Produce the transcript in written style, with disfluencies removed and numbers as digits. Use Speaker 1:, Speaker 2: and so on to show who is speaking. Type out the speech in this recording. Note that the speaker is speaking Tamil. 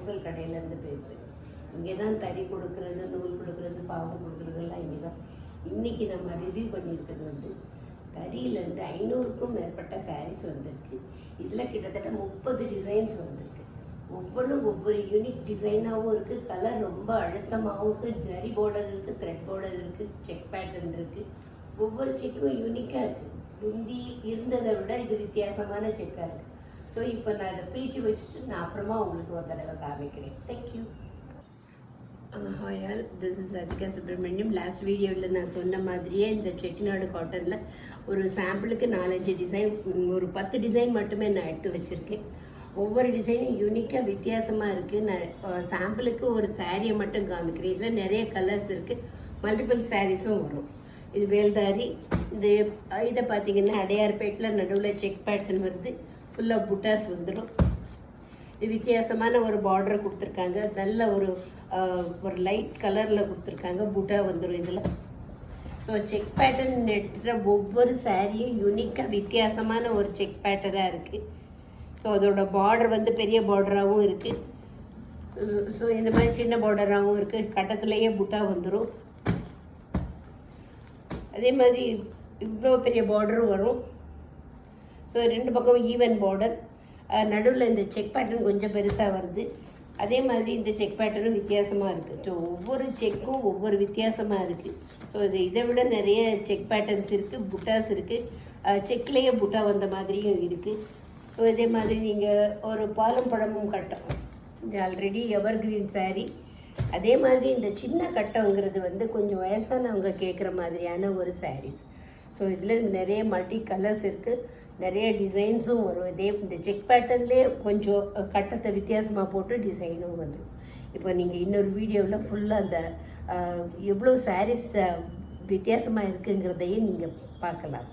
Speaker 1: ஹோல்சேல் கடையிலேருந்து பேசுகிறேன். இங்கே தான் தறி கொடுக்குறது, நூல் கொடுக்குறது, பாவு கொடுக்குறதெல்லாம் இங்கே தான். இன்றைக்கி நம்ம ரிசீவ் பண்ணியிருக்கிறது வந்து தறியிலேருந்து 500க்கும் மேற்பட்ட சாரீஸ் வந்திருக்கு. இதில் கிட்டத்தட்ட 30 டிசைன்ஸ் வந்திருக்கு. ஒவ்வொன்றும் ஒவ்வொரு யூனிக் டிசைனாகவும் இருக்குது, கலர் ரொம்ப அழுத்தமாகவும் இருக்குது, ஜரி பார்டர் இருக்குது, த்ரெட் பார்டர் இருக்குது, செக் பேட்டர்ன் இருக்குது. ஒவ்வொரு செக்கும் யூனிக்காக இருக்குது. முந்தி இருந்ததை விட இது வித்தியாசமான செக்காக இருக்குது. ஸோ இப்போ நான் அதை பிரித்து வச்சுட்டு நான் அப்புறமா உங்களுக்கு ஒரு தடவை காமிக்கிறேன். Thank you. Hi, this is Athika Subramaniam. Last வீடியோவில் நான் சொன்ன மாதிரியே இந்த செட்டிநாடு காட்டனில் ஒரு சாம்பிளுக்கு 4-5 டிசைன், ஒரு 10 டிசைன் மட்டுமே நான் எடுத்து வச்சுருக்கேன். ஒவ்வொரு டிசைனும் யூனிக்காக வித்தியாசமாக இருக்குது. நான் சாம்பிளுக்கு ஒரு சாரியை மட்டும் காமிக்கிறேன். இதில் நிறைய கலர்ஸ் இருக்குது, மல்டிபிள் சாரீஸும் வரும். இது வேல்தாரி. இதை பார்த்தீங்கன்னா அடையார்பேட்டில் நடுவில் செக் பேட்டர்ன் வருது, ஃபுல்லாக புட்டாஸ் வந்துடும். இது வித்தியாசமான ஒரு பார்டர் கொடுத்துருக்காங்க, நல்ல ஒரு லைட் கலரில் கொடுத்துருக்காங்க, புட்டா வந்துடும் இதில். ஸோ செக் பேட்டர்ன் எடுத்துகிட்ட ஒவ்வொரு சாரியும் யூனிக்காக வித்தியாசமான ஒரு செக் பேட்டராக இருக்குது. ஸோ அதோட பார்டர் வந்து பெரிய பார்டராகவும் இருக்குது. ஸோ இந்த மாதிரி சின்ன பார்டராகவும் இருக்குது. கட்டத்துலேயே புட்டா வந்துடும். அதே மாதிரி இவ்வளோ பெரிய பார்டரும் வரும். ஸோ 2 பக்கம் ஈவன் பார்டர், நடுவில் இந்த செக் பேட்டர்ன் கொஞ்சம் பெருசாக வருது. அதே மாதிரி இந்த செக் பேட்டர்னும் வித்தியாசமாக இருக்குது. ஸோ ஒவ்வொரு செக்கும் ஒவ்வொரு வித்தியாசமாக இருக்குது. ஸோ இதை விட நிறைய செக் பேட்டர்ன்ஸ் இருக்குது, புட்டாஸ் இருக்குது, செக்லேயே புட்டா வந்த மாதிரியும் இருக்குது. ஸோ இதே மாதிரி நீங்கள் ஒரு பாலும் பழமும் கட்டம், இது ஆல்ரெடி எவர் கிரீன் சாரீ. அதே மாதிரி இந்த சின்ன கட்டங்கிறது வந்து கொஞ்சம் வயசானவங்க கேட்குற மாதிரியான ஒரு சாரீஸ். ஸோ இதில் நிறைய மல்டி கலர்ஸ் இருக்குது, நிறைய டிசைன்ஸும் வரும். இதே இந்த செக் பேட்டர்ன்லேயே கொஞ்சம் கட்டத்தை வித்தியாசமாக போட்டு டிசைனும் வந்துடும். இப்போ நீங்கள் இன்னொரு வீடியோவில் ஃபுல்லாக அந்த எவ்வளோ சாரீஸ் வித்தியாசமாக இருக்குங்கிறதையும் நீங்கள் பார்க்கலாம்.